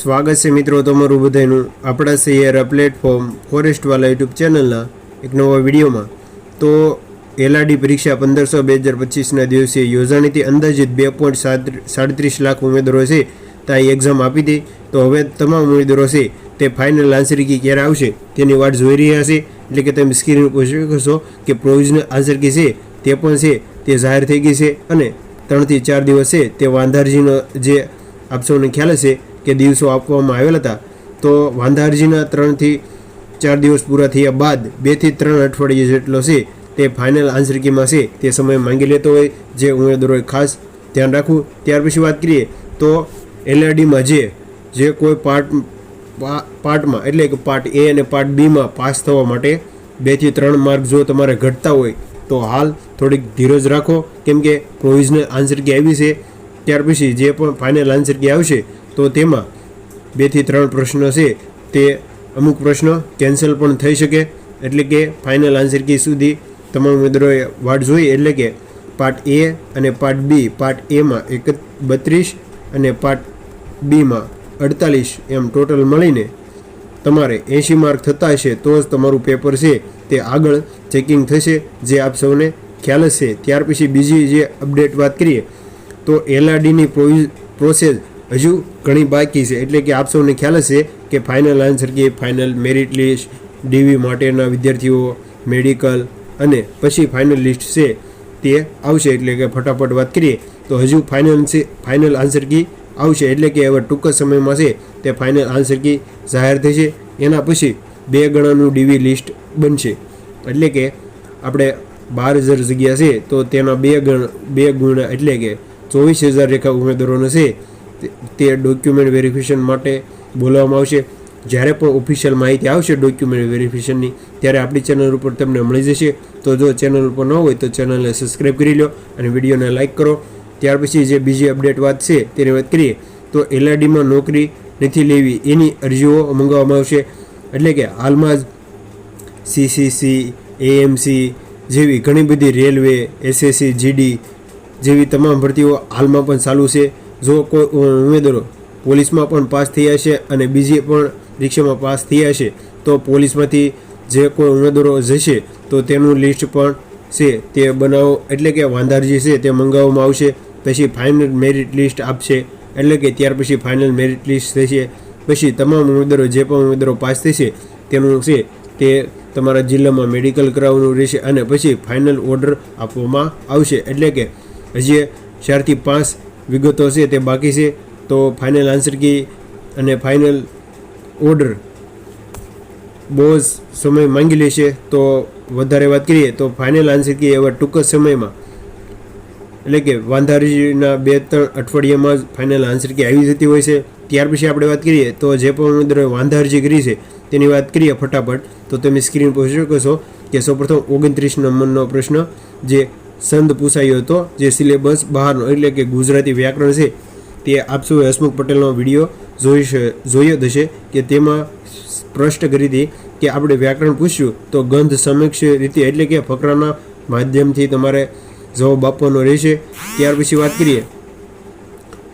સ્વાગત છે મિત્રો તમારું બધાનું આપણા શહેર પ્લેટફોર્મ ફોરેસ્ટવાલા યુટ્યુબ ચેનલના એક નવા વિડીયોમાં। તો એલઆરડી પરીક્ષા 15/2025ના દિવસે યોજાણી હતી। અંદાજિત 2.37 લાખ ઉમેદવારો છે તો આ એક્ઝામ આપી હતી। તો હવે તમામ ઉમેદવારો છે તે ફાઇનલ આન્સર કી ક્યારે આવશે તેની વાટ જોઈ રહ્યા છે। એટલે કે તમે સ્ક્રીન ઉપર જોઈ શકો કે પ્રોવિઝનલ આન્સર કી છે તે પણ છે તે જાહેર થઈ ગઈ છે અને 3 થી 4 દિવસ છે તે વાંધારજીનો જે આપ સૌને ખ્યાલ હશે કે દિવસો આપવામાં આવેલા હતા। તો વાંધારજીના 3 થી 4 દિવસ પૂરા થયા બાદ 2 થી 3 અઠવાડિયા જેટલો છે તે ફાઇનલ આન્સર કીમાં છે તે સમય માંગી લેતો હોય જે ઉમેદવારોએ ખાસ ધ્યાન રાખવું। ત્યાર પછી વાત કરીએ તો એલઆરડીમાં જે કોઈ પાર્ટમાં એટલે કે પાર્ટ એ અને પાર્ટ બીમાં પાસ થવા માટે 2 થી 3 માર્ક જો તમારે ઘટતા હોય તો હાલ થોડીક ધીરજ રાખો, કેમ કે પ્રોવિઝનલ આન્સર કી આવી છે। ત્યાર પછી જે પણ ફાઇનલ આન્સર કી આવશે તો તેમાં 2 થી 3 પ્રશ્નો છે તે અમુક પ્રશ્નો કેન્સલ પણ થઈ શકે। એટલે કે ફાઇનલ આન્સર કી સુધી તમામ ઉમેદવારોએ વાટ જોઈ। એટલે કે પાર્ટ એ અને પાર્ટ બી, પાર્ટ એમાં 32 અને પાર્ટ બીમાં 48 એમ ટોટલ મળીને તમારે 80 માર્ક થતા હશે તો જ તમારું પેપર છે તે આગળ ચેકિંગ થશે, જે આપ સૌને ખ્યાલ હશે। ત્યાર પછી બીજી જે અપડેટ વાત કરીએ તો એલઆરડીની પ્રોસેસ હજુ ઘણી બાકી છે। એટલે કે આપ સૌને ખ્યાલ હશે કે final answer key, final merit list, DV માટેના વિદ્યાર્થીઓ, મેડિકલ અને પછી ફાઇનલ લિસ્ટ છે તે આવશે। એટલે કે ફટાફટ વાત કરીએ તો હજુ ફાઇનલ આન્સર કી આવશે। એટલે કે હવે ટૂંક સમયમાં છે તે ફાઇનલ આન્સર કી જાહેર થશે। એના પછી 2 ગણાનું ડીવી લિસ્ટ બનશે। એટલે કે આપણે 12,000 જગ્યા છે તો તેના 2 ગુણા એટલે કે 24,000 રેખા ઉમેદવારોને છે તે ડોક્યુમેન્ટ વેરિફિકેશન માટે બોલાવવામાં આવશે। જ્યારે પણ ઓફિશિયલ માહિતી આવશે ડોક્યુમેન્ટ વેરિફિકેશનની ત્યારે આપણી ચેનલ ઉપર તમને મળી જશે। તો જો ચેનલ ઉપર ન હોય તો ચેનલને સબસ્ક્રાઈબ કરી લો અને વિડીયોને લાઇક કરો। ત્યાર પછી જે બીજી અપડેટ વાત છે તેની વાત કરીએ તો એલઆરડીમાં નોકરી નથી લેવી એની અરજીઓ મંગાવવામાં આવશે। એટલે કે હાલમાં જ સીસીસી, એએમસી જેવી ઘણી બધી રેલવે, એસએસસી, જીડી જેવી તમામ ભરતીઓ હાલમાં પણ ચાલુ છે। જો કોઈ ઉમેદવારો પોલીસમાં પણ પાસ થયા છે અને બીજી પણ પરીક્ષામાં પાસ થયા છે તો પોલીસમાંથી જે કોઈ ઉમેદવારો જશે તો તેનું લિસ્ટ પણ છે તે બનાવો। એટલે કે વાંધારજી છે તે મંગાવવામાં આવશે। પછી ફાઇનલ મેરિટ લિસ્ટ આપશે। એટલે કે ત્યાર પછી ફાઇનલ મેરિટ લિસ્ટ થશે। પછી તમામ ઉમેદવારો જે પણ ઉમેદવારો પાસ થશે તેનું છે તે તમારા જિલ્લામાં મેડિકલ કરાવવાનું રહેશે અને પછી ફાઇનલ ઓર્ડર આપવામાં આવશે। એટલે કે હજી 4 થી 5 વિગતો છે તે બાકી છે। તો ફાઇનલ આન્સર કી અને ફાઇનલ ઓર્ડર બહુ જ સમય માંગી લેશે। તો વધારે વાત કરીએ તો ફાઇનલ આન્સર કી એવા ટૂંક સમયમાં એટલે કે વાંધારજીના 2-3 અઠવાડિયામાં જ ફાઇનલ આન્સર કી આવી જતી હોય છે। ત્યાર પછી આપણે વાત કરીએ તો જે પણ ઉમેદવારોએ વાંધારજી કરી છે તેની વાત કરીએ ફટાફટ। તો તમે સ્ક્રીન પર જોઈ શકો છો કે સૌપ્રથમ 29 નંબરનો પ્રશ્ન જે સંદ પૂછાયો હતો, જે સિલેબસ બહારનો એટલે કે ગુજરાતી વ્યાકરણ છે તે આપ સૌએ હસમુખ પટેલનો વિડીયો જોયો જ હશે કે તેમાં સ્પષ્ટ કરી હતી કે આપણે વ્યાકરણ પૂછ્યું તો ગંધ સમીક્ષ રીતે એટલે કે ફકરાના માધ્યમથી તમારે જવાબ આપવાનો રહેશે। ત્યાર પછી વાત કરીએ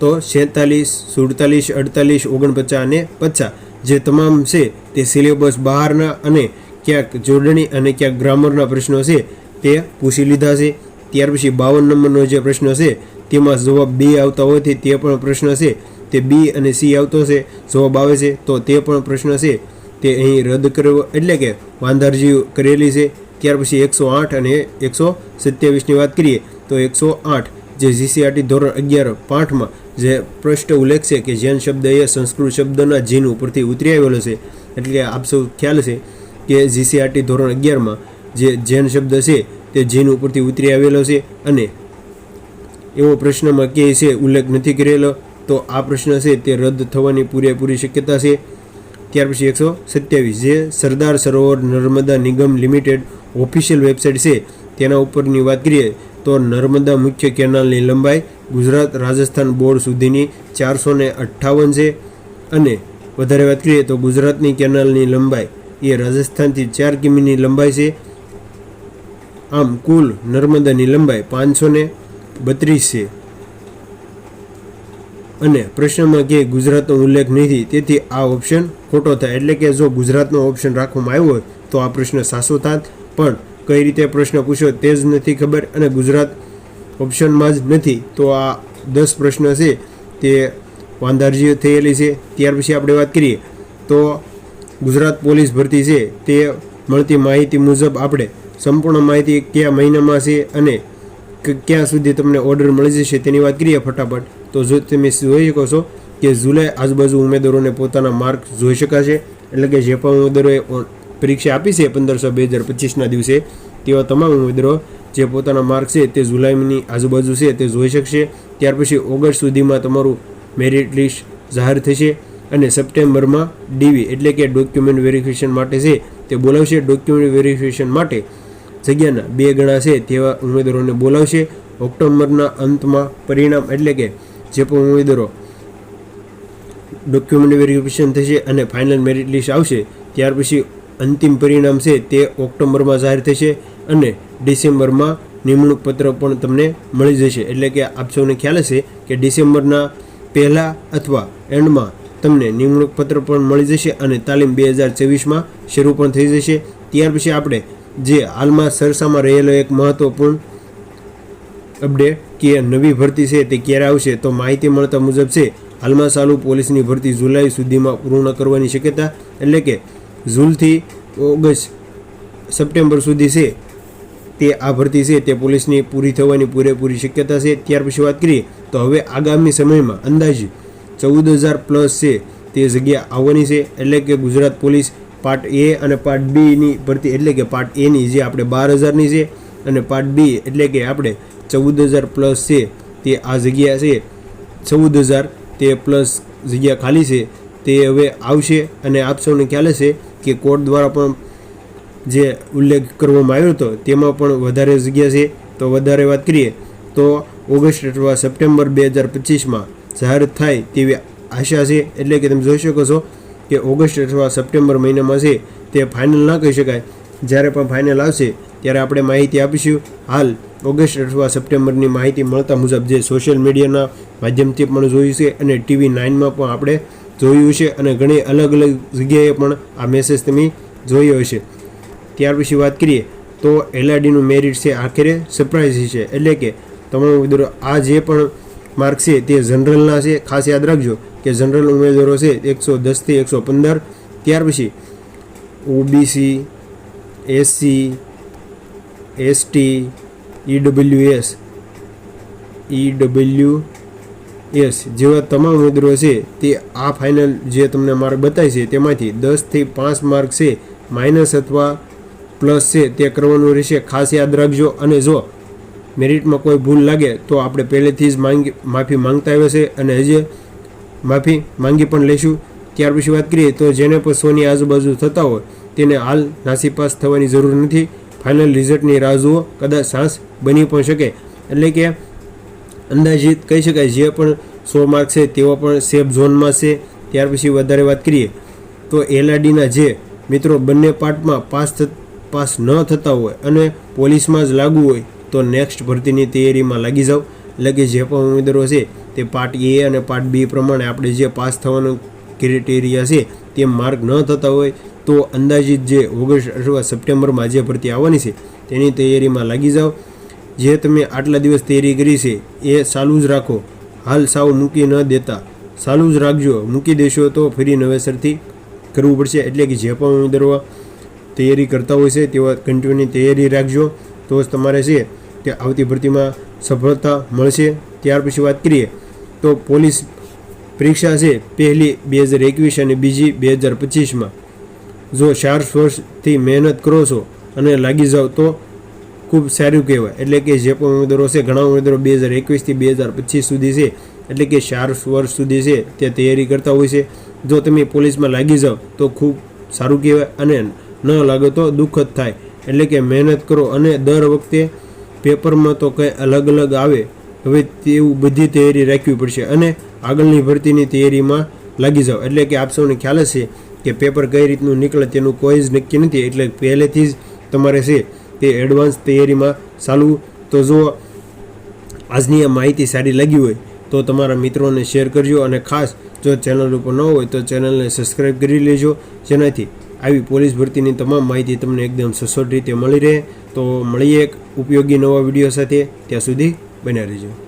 તો 46, 47, 48, 49 અને 50 જે તમામ છે તે સિલેબસ બહારના અને ક્યાંક જોડણી અને ક્યાંક ગ્રામરના પ્રશ્નો છે તે પૂછી લીધા છે। ત્યાર પછી 52 નંબરનો જે પ્રશ્ન છે તેમાં જવાબ બી આવતા હોવાથી તે પણ પ્રશ્ન છે તે બી અને સી આવતો છે, જવાબ આવે છે તો તે પણ પ્રશ્ન છે તે અહીં રદ કરવો એટલે કે વાંધારજી કરેલી છે। ત્યાર પછી 108 અને 127ની વાત કરીએ તો 108 જે જીસીઆરટી ધોરણ 11 પાઠમાં જે સ્પષ્ટ ઉલ્લેખ છે કે જૈન શબ્દ એ સંસ્કૃત શબ્દના જીન ઉપરથી ઉતરી આવેલો છે। એટલે કે આપ સૌ ખ્યાલ છે કે જીસીઆરટી ધોરણ 11માં જે જૈન શબ્દ છે તે જીન ઉપરથી ઉતરી આવેલો છે અને એવો પ્રશ્નમાં કે છે ઉલ્લેખ નથી કરેલો, તો આ પ્રશ્ન છે તે રદ થવાની પૂરેપૂરી શક્યતા છે। ત્યાર પછી 127 જે સરદાર સરોવર નર્મદા નિગમ લિમિટેડ ઓફિશિયલ વેબસાઇટ છે તેના ઉપરની વાત કરીએ તો નર્મદા મુખ્ય કેનાલની લંબાઈ ગુજરાત રાજસ્થાન બોર્ડ સુધીની 458 છે અને વધારે વાત કરીએ તો ગુજરાતની કેનાલની લંબાઈ એ રાજસ્થાનથી 4 કિમીની લંબાઈ છે। આમ કુલ નર્મદાની લંબાઈ 532 છે। અને પ્રશ્નમાં ક્યાંય ગુજરાતનો ઉલ્લેખ નથી, તેથી આ ઓપ્શન ખોટો થાય. એટલે કે જો ગુજરાતનો ઓપ્શન રાખવામાં આવ્યો હોય તો આ પ્રશ્ન સાચો થાત, પણ કઈ રીતે પ્રશ્ન પૂછ્યો તે જ નથી ખબર અને ગુજરાત ઓપ્શનમાં જ નથી, તો આ 10 પ્રશ્ન છે તે વાંધારજી થયેલી છે. ત્યાર પછી આપણે વાત કરીએ તો ગુજરાત પોલીસ ભરતી છે તે મળતી માહિતી મુજબ આપણે સંપૂર્ણ માહિતી કયા મહિનામાં છે અને ક્યાં સુધી તમને ઓર્ડર મળી જશે તેની વાત કરીએ ફટાફટ. તો જો તમે જોઈ શકો છો કે જુલાઈ આજુબાજુ ઉમેદવારોને પોતાના માર્ક જોઈ શકાશે. એટલે કે જે પણ ઉમેદવારોએ પરીક્ષા આપી છે 15/6/2025ના દિવસે તેવા તમામ ઉમેદવારો જે પોતાના માર્ક છે તે જુલાઈની આજુબાજુ છે તે જોઈ શકશે. ત્યાર પછી ઓગસ્ટ સુધીમાં તમારું મેરિટ લિસ્ટ જાહેર થશે અને સપ્ટેમ્બરમાં ડીવી એટલે કે ડોક્યુમેન્ટ વેરિફિકેશન માટે છે તે બોલાવશે. ડોક્યુમેન્ટ વેરિફિકેશન માટે જગ્યાના 2 ગણા છે તેવા ઉમેદવારોને બોલાવશે. ઓક્ટોબરના અંતમાં પરિણામ એટલે કે જે પણ ઉમેદવારો ડોક્યુમેન્ટ વેરિફિકેશન થશે અને ફાઇનલ મેરિટ લિસ્ટ આવશે ત્યાર પછી અંતિમ પરિણામ છે તે ઓક્ટોબરમાં જાહેર થશે અને ડિસેમ્બરમાં નિમણૂક પત્ર પણ તમને મળી જશે. એટલે કે આપ સૌને ખ્યાલ હશે કે ડિસેમ્બરના પહેલા અથવા એન્ડમાં તમને નિમણૂક પત્ર પણ મળી જશે અને તાલીમ 2024માં શરૂ પણ થઈ જશે. ત્યાર પછી આપણે જે હાલમાં ચર્ચામાં રહેલો એક મહત્વપૂર્ણ અપડેટ કે નવી ભરતી છે તે ક્યારે આવશે, તો માહિતી મળતા મુજબ છે હાલમાં ચાલુ પોલીસની ભરતી જુલાઈ સુધીમાં પૂર્ણ કરવાની શક્યતા. એટલે કે જૂનથી ઓગસ્ટ સપ્ટેમ્બર સુધી છે તે આ ભરતી છે તે પોલીસની પૂરી થવાની પૂરેપૂરી શક્યતા છે. ત્યાર પછી વાત કરીએ તો હવે આગામી સમયમાં અંદાજે 14,000+ છે તે જગ્યા આવવાની છે. એટલે કે ગુજરાત પોલીસ પાર્ટ A અને પાર્ટ Bની ભરતી એટલે કે પાર્ટ Aની જે આપણે 12,000ની છે અને પાર્ટ B એટલે કે આપણે 14,000+ છે તે આ જગ્યા છે 14,000 તે પ્લસ જગ્યા ખાલી છે તે હવે આવશે. અને આપ સૌને ખ્યાલ હશે કે કોર્ટ દ્વારા પણ જે ઉલ્લેખ કરવામાં આવ્યો હતો તેમાં પણ વધારે જગ્યા છે. તો વધારે વાત કરીએ તો ઓગસ્ટ અથવા સપ્ટેમ્બર 2025માં જાહેર થાય તેવી આશા છે. એટલે કે તમે જોઈ શકો છો કે ઓગસ્ટ અથવા સપ્ટેમ્બર મહિનામાં છે તે ફાઇનલ ના કહી શકાય. જ્યારે પણ ફાઇનલ આવશે ત્યારે આપણે માહિતી આપીશું. હાલ ઓગસ્ટ અથવા સપ્ટેમ્બરની માહિતી મળતા મુજબ જે સોશિયલ મીડિયાના માધ્યમથી પણ જોયું છે અને TV9માં પણ આપણે જોયું છે અને ઘણી અલગ અલગ જગ્યાએ પણ આ મેસેજ તમે જોયો હશે. ત્યાર પછી વાત કરીએ તો LRDનું મેરિટ છે આખરે સરપ્રાઇઝ છે. એટલે કે તમામ ઉમેદવારો આ જે પણ માર્ક છે તે જનરલના છે. ખાસ યાદ રાખજો કે જનરલ ઉમેદવારો છે 110થી 115. ત્યાર પછી OBC, SC, ST, EWS જેવા તમામ ઉમેદવારો છે તે આ ફાઇનલ જે તમને માર્ક બતાવી છે તેમાંથી 10થી 5 માર્ક છે માઇનસ અથવા પ્લસ છે તે કરવાનું રહેશે. ખાસ યાદ રાખજો. અને જો મેરિટમાં કોઈ ભૂલ લાગે તો આપણે પહેલેથી જ માફી માંગતા આવ્યા છે અને હજી માફી માંગી પણ લઈશું. ત્યાર પછી વાત કરીએ તો જેને પણ 100ની આજુબાજુ થતા હોય તેને હાલ નાસીપાસ થવાની જરૂર નથી. ફાઇનલ રિઝલ્ટની રાહ જુઓ, કદાચ ચાન્સ બની પણ શકે. એટલે કે અંદાજિત કહી શકાય જે પણ 100 માર્ક છે તેઓ પણ સેફ ઝોનમાં છે. ત્યાર પછી વધારે વાત કરીએ તો LRDના જે મિત્રો બંને પાર્ટમાં પાસ ન થતા હોય અને પોલીસમાં જ લાગુ હોય તો નેક્સ્ટ ભરતીની તૈયારીમાં લાગી જાઓ. એટલે કે જે પણ ઉમેદવારો છે તે પાર્ટ A અને પાર્ટ B પ્રમાણે આપણે જે પાસ થવાનું ક્રાઇટેરિયા છે તે માર્ક ન થતા હોય તો અંદાજિત જે ઓગસ્ટ અથવા સપ્ટેમ્બરમાં જે ભરતી આવવાની છે તેની તૈયારીમાં લાગી જાઓ. જે તમે આટલા દિવસ તૈયારી કરી છે એ ચાલુ જ રાખો. હાલ સાવ મૂકી ન દેતા, ચાલુ જ રાખજો. મૂકી દેશો તો ફરી નવેસરથી કરવું પડશે. એટલે કે જે પણ ઉમેદવારો તૈયારી કરતા હોય છે તેઓ કન્ટિન્યુની તૈયારી રાખજો, તો જ તમારે છે તે આવતી ભરતીમાં સફળતા મળશે. ત્યાર પછી વાત કરીએ તો પોલીસ પરીક્ષા છે પહેલી 2021 અને બીજી 2025માં જો 4 વર્ષથી મહેનત કરો છો અને લાગી જાઓ તો ખૂબ સારું કહેવાય. એટલે કે જે પણ ઉમેદવારો છે ઘણા ઉમેદવારો 2021થી 2025 સુધી છે એટલે કે 4 વર્ષ સુધી છે તે તૈયારી કરતા હોય છે. જો તમે પોલીસમાં લાગી જાઓ તો ખૂબ સારું કહેવાય અને ન લાગે તો દુઃખ જ થાય. એટલે કે મહેનત કરો અને દર વખતે પેપરમાં તો કંઈ અલગ અલગ આવે, હવે તેવું બધી તૈયારી રાખવી પડશે અને આગળની ભરતીની તૈયારીમાં લાગી જાઓ. એટલે કે આપ સૌને ખ્યાલ હશે કે પેપર કઈ રીતનું નીકળે તેનું કોઈ જ નક્કી નથી. એટલે પહેલેથી જ તમારે છે તે એડવાન્સ તૈયારીમાં ચાલુ. તો જો આજની આ માહિતી સારી લાગી હોય તો તમારા મિત્રોને શેર કરજો અને ખાસ જો ચેનલ ઉપર ન હોય તો ચેનલને સબસ્ક્રાઈબ કરી લેજો, જેનાથી આવી પોલીસ ભરતીની તમામ માહિતી તમને એકદમ સચોટ રીતે મળી રહે. તો મળીએ એક ઉપયોગી નવા વિડીયો સાથે. ત્યાં સુધી બન્યા રહેજો.